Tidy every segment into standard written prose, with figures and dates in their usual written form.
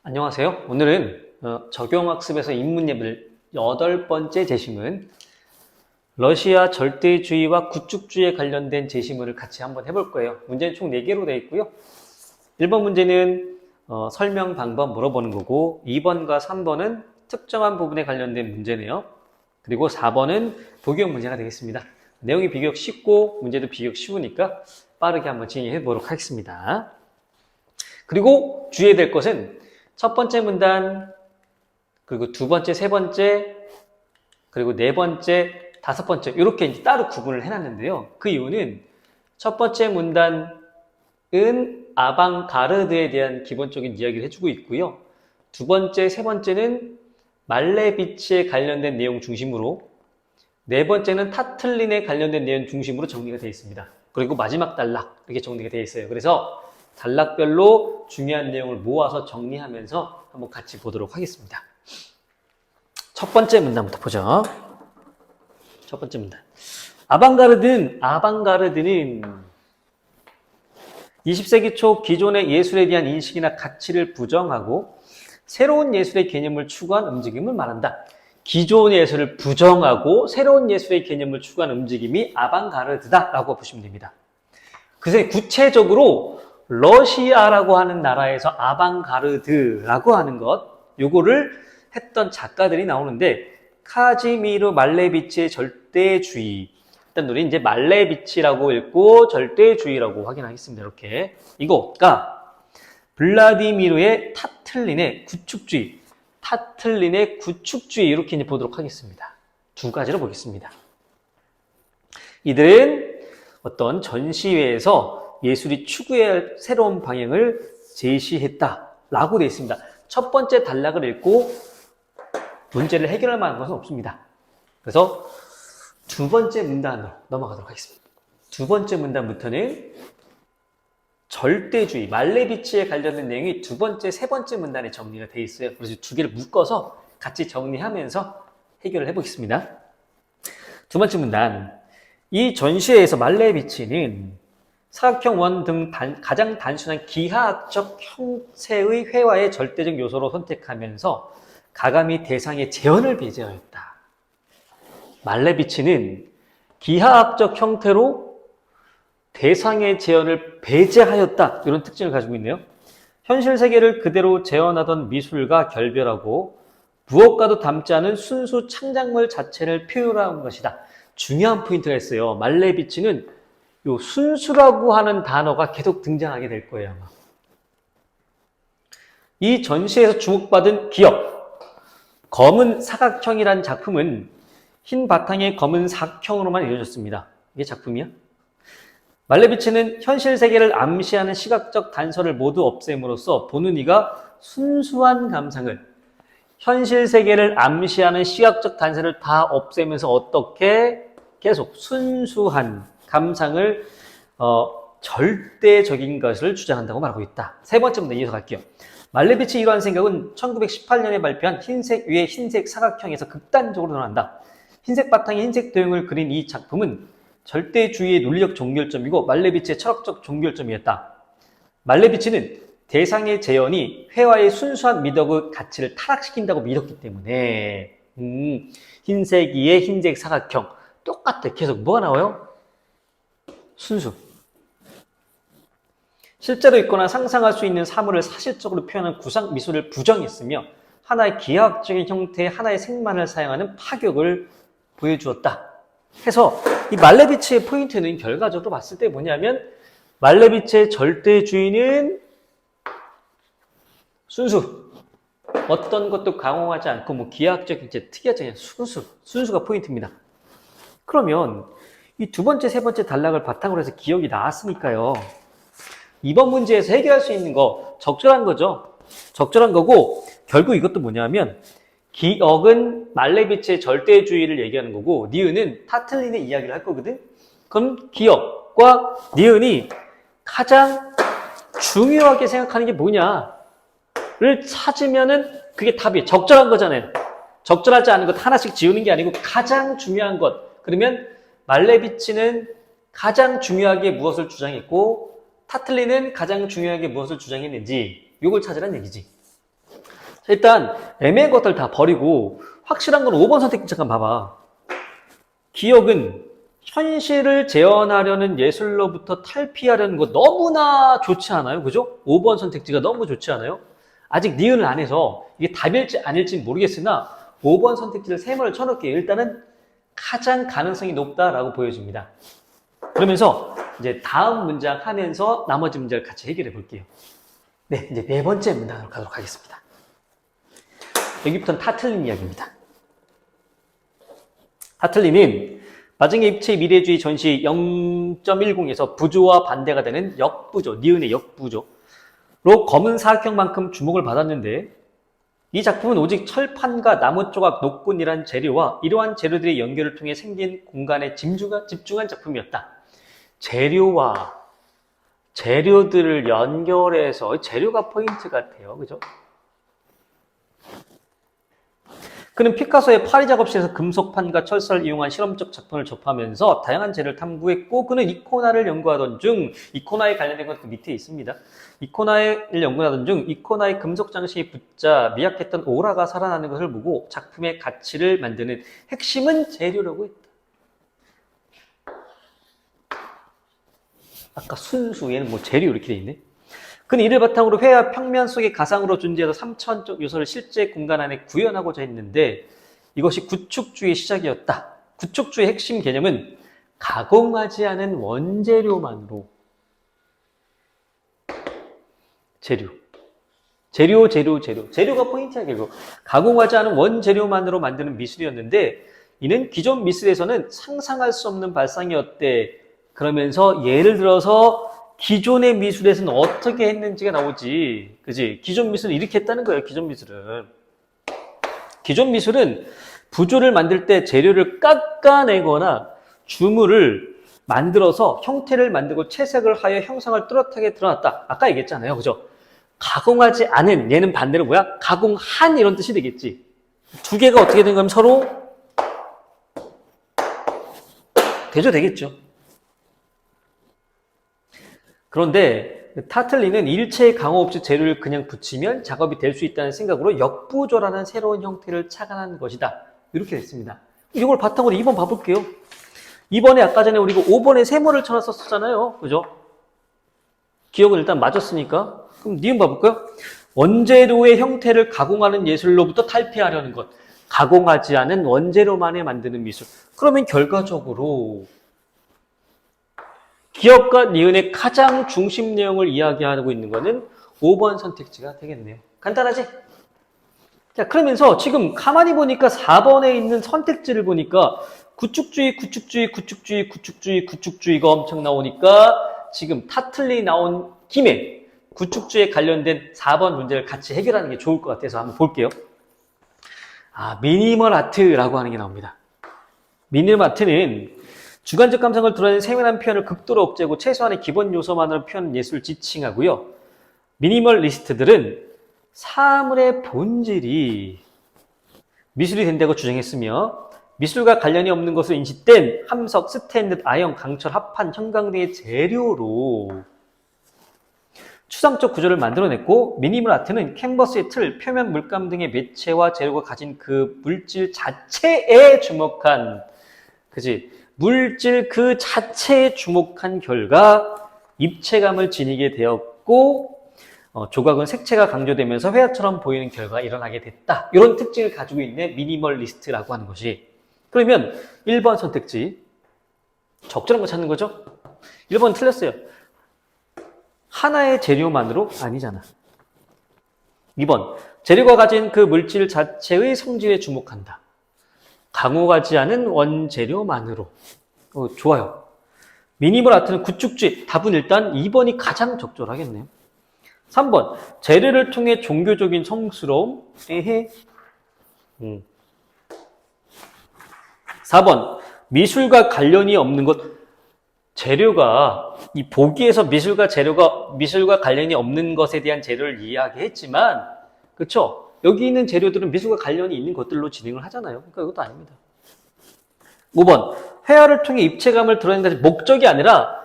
안녕하세요. 오늘은 적용학습에서 인문예물 8번째 제시문 러시아 절대주의와 구축주의에 관련된 제시문을 같이 한번 해볼 거예요. 문제는 총 4개로 되어 있고요. 1번 문제는 설명 방법 물어보는 거고 2번과 3번은 특정한 부분에 관련된 문제네요. 그리고 4번은 도기형 문제가 되겠습니다. 내용이 비교적 쉽고 문제도 비교적 쉬우니까 빠르게 한번 진행해 보도록 하겠습니다. 그리고 주의해야 될 것은 첫 번째 문단, 그리고 두 번째, 세 번째, 그리고 네 번째, 다섯 번째 이렇게 이제 따로 구분을 해놨는데요. 그 이유는 첫 번째 문단은 아방가르드에 대한 기본적인 이야기를 해주고 있고요. 두 번째, 세 번째는 말레비치에 관련된 내용 중심으로, 네 번째는 타틀린에 관련된 내용 중심으로 정리가 되어 있습니다. 그리고 마지막 단락 이렇게 정리가 되어 있어요. 그래서 단락별로 중요한 내용을 모아서 정리하면서 한번 같이 보도록 하겠습니다. 첫 번째 문단부터 보죠. 첫 번째 문단. 아방가르드는 20세기 초 기존의 예술에 대한 인식이나 가치를 부정하고 새로운 예술의 개념을 추구한 움직임을 말한다. 기존의 예술을 부정하고 새로운 예술의 개념을 추구한 움직임이 아방가르드다라고 보시면 됩니다. 그래서 구체적으로 러시아라고 하는 나라에서 아방가르드라고 하는 것, 요거를 했던 작가들이 나오는데 카지미르 말레비치의 절대주의. 일단 우리 이제 말레비치라고 읽고 절대주의라고 확인하겠습니다. 이렇게 이거가 블라디미르의 타틀린의 구축주의, 타틀린의 구축주의 이렇게 이제 보도록 하겠습니다. 두 가지로 보겠습니다. 이들은 어떤 전시회에서 예술이 추구해야 할 새로운 방향을 제시했다라고 되어 있습니다. 첫 번째 단락을 읽고 문제를 해결할 만한 것은 없습니다. 그래서 두 번째 문단으로 넘어가도록 하겠습니다. 두 번째 문단부터는 절대주의, 말레비치에 관련된 내용이 두 번째, 세 번째 문단에 정리가 되어 있어요. 그래서 두 개를 묶어서 같이 정리하면서 해결을 해보겠습니다. 두 번째 문단. 이 전시회에서 말레비치는 사각형 원 등 가장 단순한 기하학적 형태의 회화의 절대적 요소로 선택하면서 가감히 대상의 재현을 배제하였다. 말레비치는 기하학적 형태로 대상의 재현을 배제하였다. 이런 특징을 가지고 있네요. 현실 세계를 그대로 재현하던 미술과 결별하고 무엇과도 닮지 않은 순수 창작물 자체를 표현한 것이다. 중요한 포인트가 있어요. 말레비치는 요 순수라고 하는 단어가 계속 등장하게 될 거예요, 아마. 이 전시에서 주목받은 기업, 검은 사각형이라는 작품은 흰 바탕에 검은 사각형으로만 이루어졌습니다. 이게 작품이야? 말레비치는 현실 세계를 암시하는 시각적 단서를 모두 없앰으로써 보는 이가 순수한 감상을, 현실 세계를 암시하는 시각적 단서를 다 없애면서 어떻게 계속 순수한 감상을 절대적인 것을 주장한다고 말하고 있다. 세 번째 문제 이어서 갈게요. 말레비치 이러한 생각은 1918년에 발표한 흰색 위에 흰색 사각형에서 극단적으로 드러난다. 흰색 바탕에 흰색 도형을 그린 이 작품은 절대주의의 논리적 종결점이고 말레비치의 철학적 종결점이었다. 말레비치는 대상의 재현이 회화의 순수한 미덕의 가치를 타락시킨다고 믿었기 때문에 흰색 위에 흰색 사각형 똑같아. 계속 뭐가 나와요? 순수. 실제로 있거나 상상할 수 있는 사물을 사실적으로 표현한 구상 미술을 부정했으며 하나의 기하학적인 형태의 하나의 색만을 사용하는 파격을 보여주었다. 해서 이 말레비치의 포인트는 결과적으로 봤을 때 뭐냐면 말레비치의 절대주의는 순수. 어떤 것도 강화하지 않고 뭐 기하학적인 특이하지 않은 순수가 포인트입니다. 그러면 이 두 번째, 세 번째 단락을 바탕으로 해서 기억이 나왔으니까요. 이번 문제에서 해결할 수 있는 거 적절한 거죠. 적절한 거고 결국 이것도 뭐냐면 기억은 말레비치의 절대주의를 얘기하는 거고 니은은 타틀린의 이야기를 할 거거든. 그럼 기억과 니은이 가장 중요하게 생각하는 게 뭐냐를 찾으면은 그게 답이에요. 적절한 거잖아요. 적절하지 않은 것 하나씩 지우는 게 아니고 가장 중요한 것. 그러면 말레비치는 가장 중요하게 무엇을 주장했고 타틀린은 가장 중요하게 무엇을 주장했는지 이걸 찾으라는 얘기지. 자, 일단 애매한 것들 다 버리고 확실한 건 5번 선택지 잠깐 봐봐. 기억은 현실을 재현하려는 예술로부터 탈피하려는 거 너무나 좋지 않아요? 그죠? 5번 선택지가 너무 좋지 않아요? 아직 니은을 안 해서 이게 답일지 아닐지 모르겠으나 5번 선택지를 3번을 쳐놓을게요. 일단은 가장 가능성이 높다라고 보여집니다. 그러면서 이제 다음 문장 하면서 나머지 문제를 같이 해결해 볼게요. 네, 이제 4번째 문장으로 가도록 하겠습니다. 여기부터는 타틀린 이야기입니다. 타틀린은 마징의 입체 미래주의 전시 0.10에서 부조와 반대가 되는 역부조, 니은의 역부조로 검은 사각형만큼 주목을 받았는데 이 작품은 오직 철판과 나무 조각, 녹군이란 재료와 이러한 재료들의 연결을 통해 생긴 공간에 집중한 작품이었다. 재료와 재료들을 연결해서 재료가 포인트 같아요. 그죠? 그는 피카소의 파리 작업실에서 금속판과 철사를 이용한 실험적 작품을 접하면서 다양한 재료를 탐구했고 그는 이코나를 연구하던 중 이코나에 관련된 건 그 밑에 있습니다. 이코나를 연구하던 중 이코나의 금속 장식이 붙자 미약했던 오라가 살아나는 것을 보고 작품의 가치를 만드는 핵심은 재료라고 했다. 아까 순수 얘는 뭐 재료 이렇게 돼 있네. 그는 이를 바탕으로 회화 평면 속의 가상으로 존재해서 3차원적 요소를 실제 공간 안에 구현하고자 했는데 이것이 구축주의의 시작이었다. 구축주의의 핵심 개념은 가공하지 않은 원재료만으로 재료가 포인트야. 결국 가공하지 않은 원재료만으로 만드는 미술이었는데 이는 기존 미술에서는 상상할 수 없는 발상이었대. 그러면서 예를 들어서 기존의 미술에서는 어떻게 했는지가 나오지. 그지? 기존 미술은 이렇게 했다는 거예요. 기존 미술은 부조를 만들 때 재료를 깎아내거나 주물을 만들어서 형태를 만들고 채색을 하여 형상을 뚜렷하게 드러났다. 아까 얘기했잖아요. 그죠? 가공하지 않은, 얘는 반대로 뭐야? 가공한 이런 뜻이 되겠지. 두 개가 어떻게 된 거면 서로 대조되겠죠. 그런데 타틀리는 일체의 강호 없이 재료를 그냥 붙이면 작업이 될 수 있다는 생각으로 역부조라는 새로운 형태를 착안한 것이다. 이렇게 됐습니다. 이걸 바탕으로 2번 봐볼게요. 2번에 아까 전에 우리가 5번에 세모를 쳐놨었잖아요. 그죠? 기억은 일단 맞았으니까. 그럼 니은 봐볼까요? 원재료의 형태를 가공하는 예술로부터 탈피하려는 것. 가공하지 않은 원재료만에 만드는 미술. 그러면 결과적으로 기억과 니은의 가장 중심 내용을 이야기하고 있는 것은 5번 선택지가 되겠네요. 간단하지? 자, 그러면서 지금 가만히 보니까 4번에 있는 선택지를 보니까 구축주의가 엄청 나오니까 지금 타틀리 나온 김에 구축주의에 관련된 4번 문제를 같이 해결하는 게 좋을 것 같아서 한번 볼게요. 미니멀 아트라고 하는 게 나옵니다. 미니멀 아트는 주관적 감성을 드러내는 세밀한 표현을 극도로 억제하고 최소한의 기본 요소만으로 표현하는 예술을 지칭하고요. 미니멀리스트들은 사물의 본질이 미술이 된다고 주장했으며 미술과 관련이 없는 것으로 인식된 함석, 스테인드, 아연, 강철, 합판, 형광 등의 재료로 추상적 구조를 만들어냈고 미니멀 아트는 캔버스의 틀, 표면, 물감 등의 매체와 재료가 가진 그 물질 자체에 주목한 물질 그 자체에 주목한 결과 입체감을 지니게 되었고 조각은 색채가 강조되면서 회화처럼 보이는 결과가 일어나게 됐다. 이런 특징을 가지고 있는 미니멀리스트라고 하는 것이. 그러면 1번 선택지 적절한 거 찾는 거죠? 1번 틀렸어요. 하나의 재료만으로 아니잖아. 2번 재료가 가진 그 물질 자체의 성질에 주목한다. 강호하지 않은 원재료만으로. 좋아요. 미니멀 아트는 구축주의. 답은 일단 2번이 가장 적절하겠네요. 3번 재료를 통해 종교적인 성스러움. 4번 미술과 관련이 없는 것. 재료가 이 보기에서 미술과 관련이 없는 것에 대한 재료를 이야기했지만 그렇죠? 여기 있는 재료들은 미술과 관련이 있는 것들로 진행을 하잖아요. 그러니까 이것도 아닙니다. 5번 회화를 통해 입체감을 드러내는 것이 목적이 아니라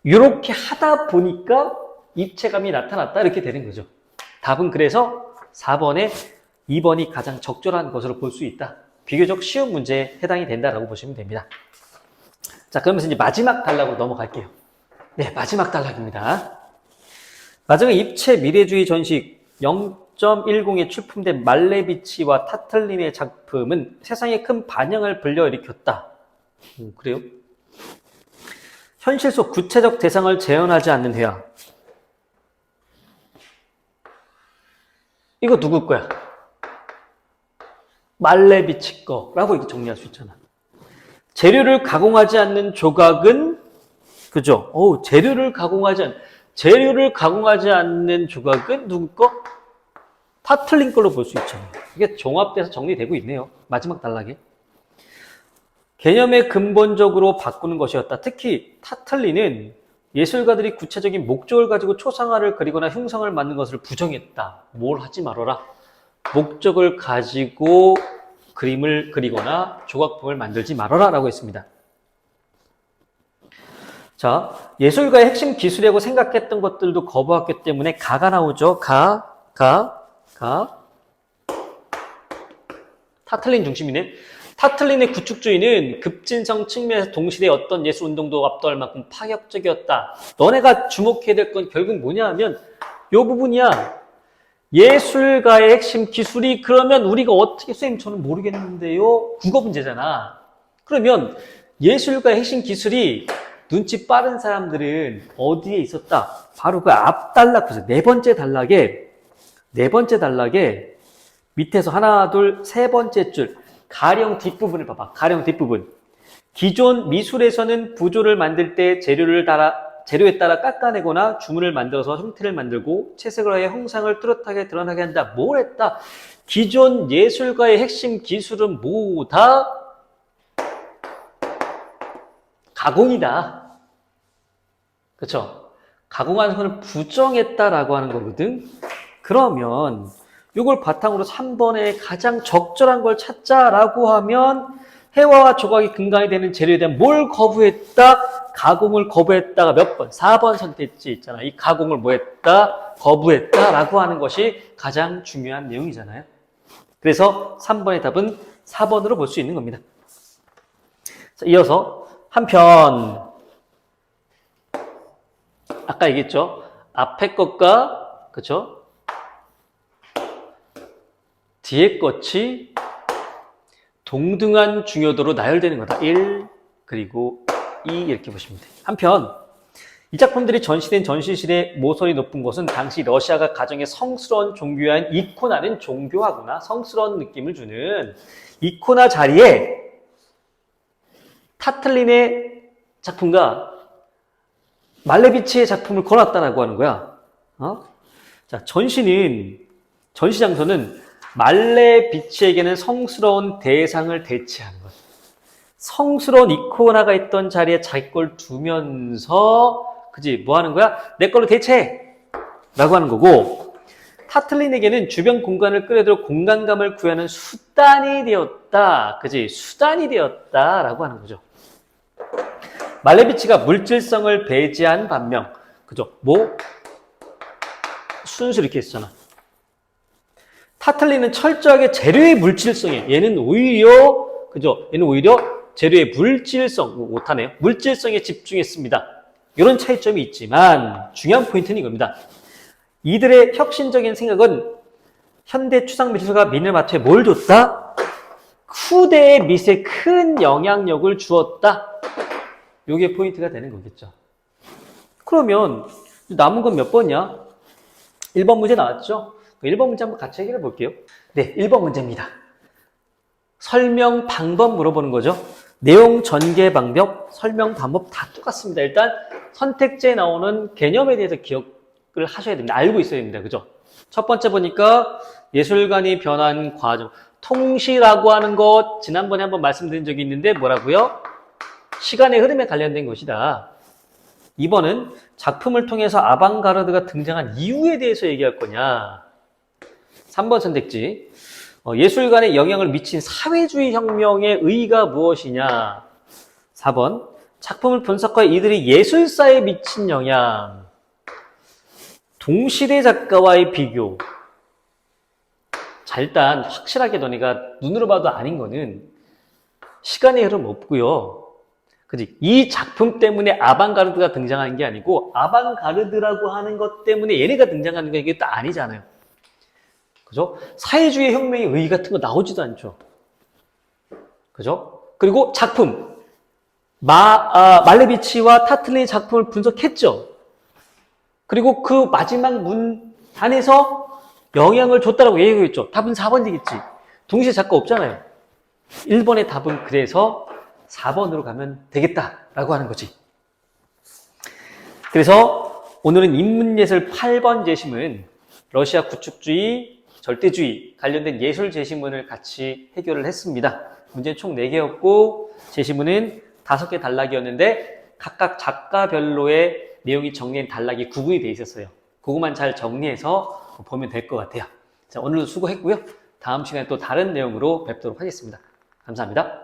이렇게 하다 보니까 입체감이 나타났다 이렇게 되는 거죠. 답은 그래서 4번에 2번이 가장 적절한 것으로 볼 수 있다. 비교적 쉬운 문제에 해당이 된다라고 보시면 됩니다. 자, 그러면서 이제 마지막 단락으로 넘어갈게요. 네, 마지막 단락입니다. 마지막 입체 미래주의 전시 0.10에 출품된 말레비치와 타틀린의 작품은 세상에 큰 반향을 불러일으켰다. 그래요? 현실 속 구체적 대상을 재현하지 않는 회화. 이거 누구 거야? 말레비치 거라고 이렇게 정리할 수 있잖아. 재료를 가공하지 않는 조각은, 그죠? 재료를 가공하지 않는 조각은 누구 거? 타틀린 걸로 볼 수 있잖아요. 이게 종합돼서 정리되고 있네요. 마지막 단락에. 개념의 근본적으로 바꾸는 것이었다. 특히 타틀린은 예술가들이 구체적인 목적을 가지고 초상화를 그리거나 흉상을 만든 것을 부정했다. 뭘 하지 말아라. 목적을 가지고 그림을 그리거나 조각품을 만들지 말아라 라고 했습니다. 자, 예술가의 핵심 기술이라고 생각했던 것들도 거부했기 때문에 가가 나오죠. 타틀린 중심이네. 타틀린의 구축주의는 급진성 측면에서 동시대의 어떤 예술 운동도 압도할 만큼 파격적이었다. 너네가 주목해야 될 건 결국 뭐냐 하면 이 부분이야. 예술가의 핵심 기술이 그러면 우리가 어떻게, 선생님 저는 모르겠는데요. 국어 문제잖아. 그러면 예술가의 핵심 기술이 눈치 빠른 사람들은 어디에 있었다? 바로 그 앞 단락 보세요. 네 번째 단락에 밑에서 하나, 둘, 세 번째 줄 가령 뒷부분을 봐봐. 가령 뒷부분. 기존 미술에서는 부조를 만들 때 재료에 따라 깎아내거나 주문을 만들어서 형태를 만들고 채색을 하여 형상을 뚜렷하게 드러나게 한다. 뭘 했다? 기존 예술가의 핵심 기술은 뭐다? 가공이다. 그렇죠? 가공하는 것을 부정했다라고 하는 거거든. 그러면 이걸 바탕으로 3번에 가장 적절한 걸 찾자라고 하면 회화와 조각이 근간이 되는 재료에 대한 뭘 거부했다? 가공을 거부했다가 몇 번? 4번 선택지 있잖아. 이 가공을 뭐 했다? 거부했다라고 하는 것이 가장 중요한 내용이잖아요. 그래서 3번의 답은 4번으로 볼 수 있는 겁니다. 자, 이어서 한편 아까 얘기했죠. 앞에 것과 그렇죠? 뒤에 것이 동등한 중요도로 나열되는 거다. 1 그리고 2 이렇게 보시면 돼요. 한편 이 작품들이 전시된 전시실의 모서리 높은 곳은 당시 러시아가 가정에 성스러운 종교화인 이코나는 종교화구나. 성스러운 느낌을 주는 이코나 자리에 타틀린의 작품과 말레비치의 작품을 걸었다라고 하는 거야. 자, 전시 장소는 말레비치에게는 성스러운 대상을 대체하는 것. 성스러운 이코나가 있던 자리에 자기 걸 두면서, 그지? 뭐 하는 거야? 내 걸로 대체해! 라고 하는 거고, 타틀린에게는 주변 공간을 끌어들여 공간감을 구하는 수단이 되었다. 그지? 수단이 되었다. 라고 하는 거죠. 말레비치가 물질성을 배제한 반면, 그죠? 순수 이렇게 했잖아. 타틀린은 철저하게 재료의 물질성에, 얘는 오히려 재료의 물질성, 못하네요. 물질성에 집중했습니다. 이런 차이점이 있지만 중요한 포인트는 이겁니다. 이들의 혁신적인 생각은 현대 추상 미술가 미네르바트에 뭘 줬다? 후대의 미술에 큰 영향력을 주었다. 이게 포인트가 되는 거겠죠. 그러면 남은 건 몇 번이야? 1번 문제 나왔죠? 1번 문제 한번 같이 해결해 볼게요. 네, 1번 문제입니다. 설명 방법 물어보는 거죠. 내용 전개 방법, 설명 방법 다 똑같습니다. 일단 선택지에 나오는 개념에 대해서 기억을 하셔야 됩니다. 알고 있어야 됩니다. 그죠? 첫 번째 보니까 예술관이 변한 과정. 통시라고 하는 것 지난번에 한번 말씀드린 적이 있는데 뭐라고요? 시간의 흐름에 관련된 것이다. 2번은 작품을 통해서 아방가르드가 등장한 이유에 대해서 얘기할 거냐. 3번 선택지. 예술관에 영향을 미친 사회주의 혁명의 의의가 무엇이냐. 4번. 작품을 분석하여 이들이 예술사에 미친 영향. 동시대 작가와의 비교. 자, 일단 확실하게 너네가 눈으로 봐도 아닌 거는 시간의 흐름 없고요. 그지? 이 작품 때문에 아방가르드가 등장하는 게 아니고 아방가르드라고 하는 것 때문에 얘네가 등장하는 게 이게 또 아니잖아요. 그죠? 사회주의 혁명의 의의 같은 거 나오지도 않죠. 그죠? 그리고 작품. 말레비치와 타틀레의 작품을 분석했죠. 그리고 그 마지막 문 안에서 영향을 줬다라고 얘기했죠. 답은 4번이겠지. 동시에 작가 없잖아요. 1번의 답은 그래서 4번으로 가면 되겠다라고 하는 거지. 그래서 오늘은 인문예술 8번 제시문, 러시아 구축주의, 절대주의 관련된 예술 제시문을 같이 해결을 했습니다. 문제는 총 4개였고 제시문은 5개 단락이었는데 각각 작가별로의 내용이 정리된 단락이 구분이 되어 있었어요. 그것만 잘 정리해서 보면 될 것 같아요. 자, 오늘도 수고했고요. 다음 시간에 또 다른 내용으로 뵙도록 하겠습니다. 감사합니다.